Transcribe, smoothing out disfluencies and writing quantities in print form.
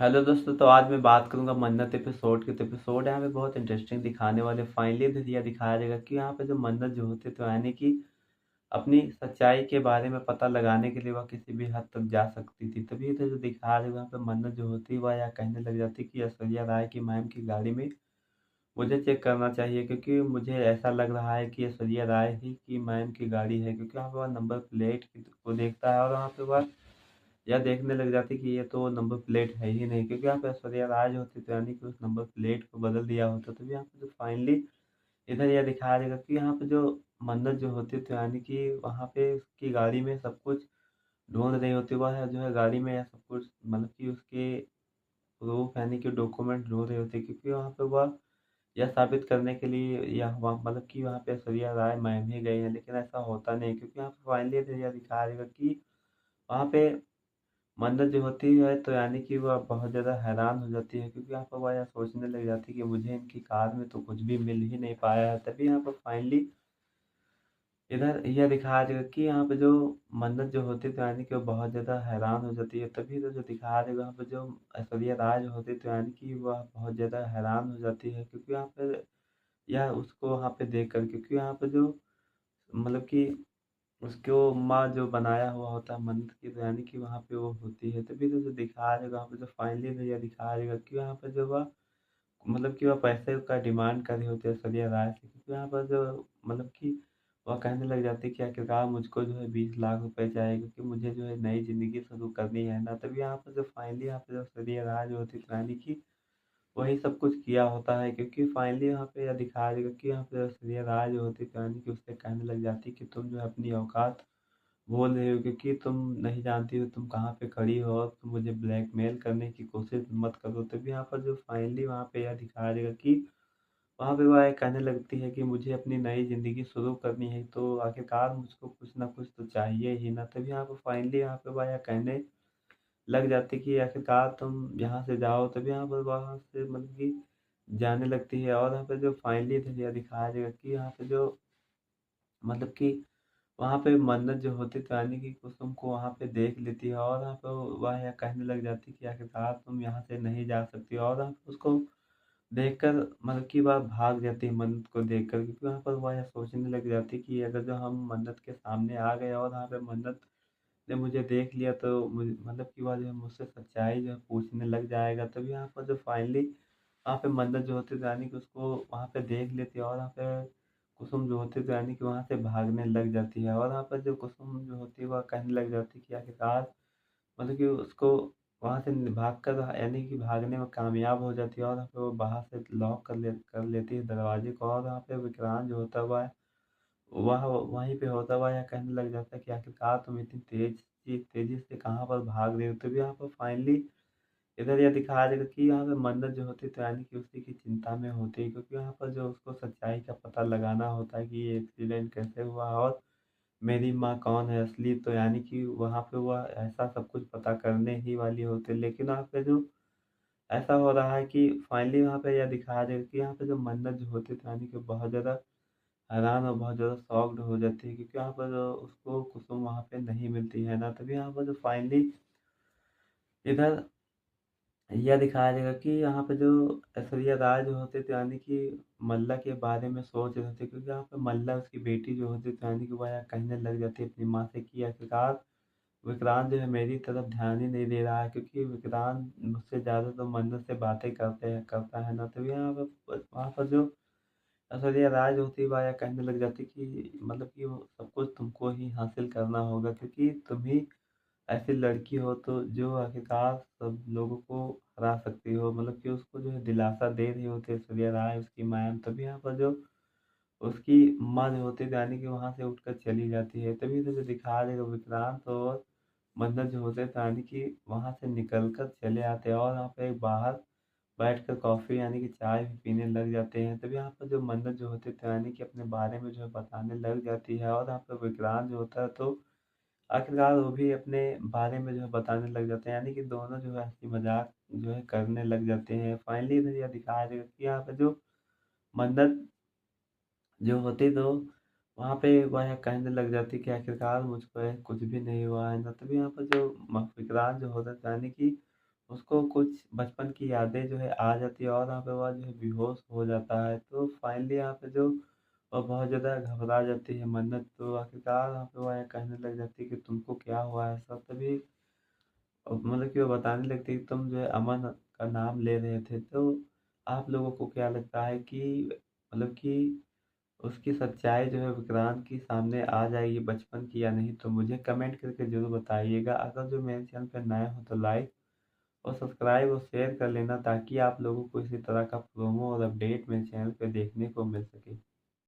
Hello दोस्तों, तो आज मैं बात करूँगा मन्नत एपिसोड की। तो एपिसोड यहाँ पे बहुत इंटरेस्टिंग दिखाने वाले। फाइनली धीरे दिखाया जाएगा कि यहाँ पे जो मन्नत जो होती है तो यानी कि अपनी सच्चाई के बारे में पता लगाने के लिए वह किसी भी हद तक जा सकती थी। तभी तो जो दिखाया जाएगा यहाँ पे मन्नत जो होती है वह यह कहने लग जाती है कि ऐश्वर्या राय की मैम की गाड़ी में मुझे चेक करना चाहिए, क्योंकि मुझे ऐसा लग रहा है कि ऐश्वर्या राय ही की मैम की गाड़ी है। क्योंकि वहाँ पे वह नंबर प्लेट को देखता है और वहाँ पे वह यह देखने लग जाती कि ये तो नंबर प्लेट है ही नहीं। क्योंकि यहाँ पे ऐश्वर्या राय जो होती तो यानी कि उस नंबर प्लेट को बदल दिया होता। तो यहाँ पे जो फाइनली इधर यह दिखाया जाएगा कि यहाँ पे जो मन्नत जो होती तो यानी कि वहाँ पे उसकी गाड़ी में सब कुछ ढूंढ रही होती। वह जो है गाड़ी में यह सब कुछ मतलब कि उसके प्रूफ यानी कि डॉक्यूमेंट ढूंढ रहे होते, क्योंकि वहाँ पे वह यह साबित करने के लिए यह वहाँ मतलब कि वहाँ पे ऐश्वर्या राय मैम ही गई है। लेकिन ऐसा होता नहीं, क्योंकि यहाँ पे फाइनली यह दिखाया जाएगा कि वहाँ पे मन्नत जो होती है तो यानी कि वह बहुत ज़्यादा हैरान हो जाती है। क्योंकि यहाँ पर वह यह सोचने लग जाती है कि मुझे इनकी कार में तो कुछ भी मिल ही नहीं पाया है। तभी यहाँ पर फाइनली इधर यह दिखाया जाएगा कि यहाँ पे जो मन्नत जो होती है तो यानी कि वो बहुत ज़्यादा हैरान हो जाती है। तभी तो जो दिखाया जाएगा यहाँ पे जो ऐश्वर्या राय जो होती है तो यानी कि वह बहुत ज़्यादा हैरान हो जाती है। क्योंकि यहाँ पे यह उसको वहाँ पे देख कर, क्योंकि यहाँ पे जो मतलब कि उसको माँ जो बनाया हुआ होता है मंदिर की, तो यानी कि वहाँ पे वो होती है। तभी तो जो दिखाया जाएगा वहाँ पे जो फाइनली तो यह दिखाया जाएगा कि वहाँ पे जो वह मतलब कि वह पैसे का डिमांड कर रही होती है सरिया राय से। क्योंकि यहाँ पर जो मतलब कि वह कहने लग जाती है कि आखिरकार मुझको जो है 20 लाख रुपए चाहिए, क्योंकि मुझे जो है नई ज़िंदगी शुरू करनी है ना। तभी यहाँ पर जो फाइनली यहाँ पे जो सरिया राय जो होती है यानी कि वही सब कुछ किया होता है। क्योंकि फाइनली यहाँ पे यह दिखाया जाएगा कि यहाँ पे सरिया राय जो होती है यानी कि उससे कहने लग जाती है कि तुम जो है अपनी औकात बोल रही हो, क्योंकि तुम नहीं जानती हो तुम कहाँ पे खड़ी हो और तुम मुझे ब्लैकमेल करने की कोशिश मत करो। तभी यहाँ पर जो फाइनली वहाँ पे यह दिखाया जाएगा कि वहाँ पे वह कहने लगती है कि मुझे अपनी नई ज़िंदगी शुरू करनी है, तो आखिरकार मुझको कुछ ना कुछ तो चाहिए ही ना। तभी यहाँ पर फाइनली यहाँ पे वह यह कहने लग जाती है कि आखिरकार तुम यहाँ से जाओ। तभी यहाँ पर वहाँ से मतलब कि जाने लगती है। और यहाँ पे जो फाइनली यह दिखाया जाएगा कि यहाँ पे जो मतलब कि वहाँ पे मन्नत जो होती तो यानी कि कुसुम को वहाँ पे देख लेती है और वहाँ पे वह यह कहने लग जाती कि आखिरकार तुम यहाँ से नहीं जा सकती। और वहाँ पे उसको देखकर मतलब कि वह भाग जाती है मन्नत को देखकर। क्योंकि वहाँ पर वह यह सोचने लग जाती कि अगर जो हम मन्नत के सामने आ गए और वहाँ पे मन्नत ने मुझे देख लिया तो मुझे मतलब कि वह जो है मुझसे सच्चाई जो है पूछने लग जाएगा। तभी यहाँ पर जो फाइनली वहाँ पे मन्नत जो होती है तो यानी कि उसको वहाँ पे देख लेती है और वहाँ पे कुसुम जो होती है तो यानी कि वहाँ से भागने लग जाती है। और वहाँ पर जो कुसुम जो होती है वह कहने लग जाती है कि आखिरकार मतलब कि उसको वहाँ से भाग कर यानी कि भागने में कामयाब हो जाती है। और वहाँ पे वो बाहर से लॉक कर लेती है दरवाजे को। और वहाँ पे विक्रांत जो होता है वह वहीं पे होता हुआ यह कहने लग जाता है कि आखिरकार तुम इतनी तेजी से कहाँ पर भाग रहे हो। तभी यहाँ पर फाइनली इधर यह दिखाया जाएगा कि यहाँ पे मन्नत जो होती है तो यानी कि उसी की चिंता में होती है। क्योंकि यहाँ पर जो उसको सच्चाई का पता लगाना होता है कि ये एक्सीडेंट कैसे हुआ और मेरी माँ कौन है असली। तो यानी कि वहाँ पे वह ऐसा सब कुछ पता करने ही वाली होती है। लेकिन वहाँ पे जो ऐसा हो रहा है कि फाइनली वहाँ पे यह दिखाया जाएगा कि यहाँ पे जो मन्नत जो होती है तो यानी कि बहुत ज़्यादा हैरान और बहुत ज़्यादा शॉक्ड हो जाती है। क्योंकि यहाँ पर उसको कुसुम वहाँ पे नहीं मिलती है ना। तभी यहाँ पर जो फाइनली इधर यह दिखाया जाएगा कि यहाँ पे जो ऐश्वर्या राय जो होते थे यानी कि मल्ला के बारे में सोच रहे थे। क्योंकि यहाँ पे मल्ला उसकी बेटी जो होती थी यानी कि वह यहाँ कहने लग जाती है अपनी माँ से कि आखिरकार विक्रांत जो है मेरी तरफ ध्यान ही नहीं दे रहा है। क्योंकि विक्रांत मुझसे ज़्यादा तो मन्नत से बातें करता है ना। तभी यहाँ पर वहाँ पर जो ऐश्वर्या राय जो होती है वह यह कहने लग जाती कि मतलब कि वो सब कुछ तुमको ही हासिल करना होगा, क्योंकि तुम ही ऐसी लड़की हो तो जो आखिरकार सब लोगों को हरा सकती हो। मतलब कि उसको जो है दिलासा दे रही होती है ऐश्वर्या राय उसकी मैम। तभी यहाँ पर जो उसकी माँ जो होती है यानी कि वहाँ से उठकर चली जाती है। तभी तो जो दिखा देगा विक्रांत और मन्नत जो होते हैं तो यानी कि वहाँ से निकल कर चले आते हैं और वहाँ पे बाहर बैठकर कॉफ़ी यानी कि चाय भी पीने लग जाते हैं। तभी यहाँ पर जो मन्नत जो होती है तो यानी कि अपने बारे में जो है बताने लग जाती है। और यहाँ पर विक्रांत जो होता है तो आखिरकार वो भी अपने बारे में जो है बताने लग जाते हैं। यानी कि दोनों जो है हँसी मज़ाक जो है करने लग जाते हैं। फाइनली इधर यह दिखाया जाएगा कि यहाँ पे जो मन्नत जो होती तो वहाँ पे वह कहने लग जाती कि आखिरकार मुझको कुछ भी नहीं हुआ है ना। तभी यहाँ पर जो विक्रांत जो होता है यानी कि उसको कुछ बचपन की यादें जो है आ जाती है और वहाँ पे वह जो है बेहोश हो जाता है। तो फाइनली यहाँ पे जो बहुत ज़्यादा घबरा जाती है मन्नत, तो आखिरकार वहाँ पे वह कहने लग जाती है कि तुमको क्या हुआ है ऐसा? तभी मतलब कि वो बताने लगती है कि तुम जो है अमन का नाम ले रहे थे। तो आप लोगों को क्या लगता है कि मतलब कि उसकी सच्चाई जो है विक्रांत के सामने आ जाएगी बचपन की या नहीं? तो मुझे कमेंट करके ज़रूर बताइएगा। अगर जो मेरे चैनल पे नए हो तो लाइक और सब्सक्राइब और शेयर कर लेना, ताकि आप लोगों को इसी तरह का प्रोमो और अपडेट मेरे चैनल पे देखने को मिल सके।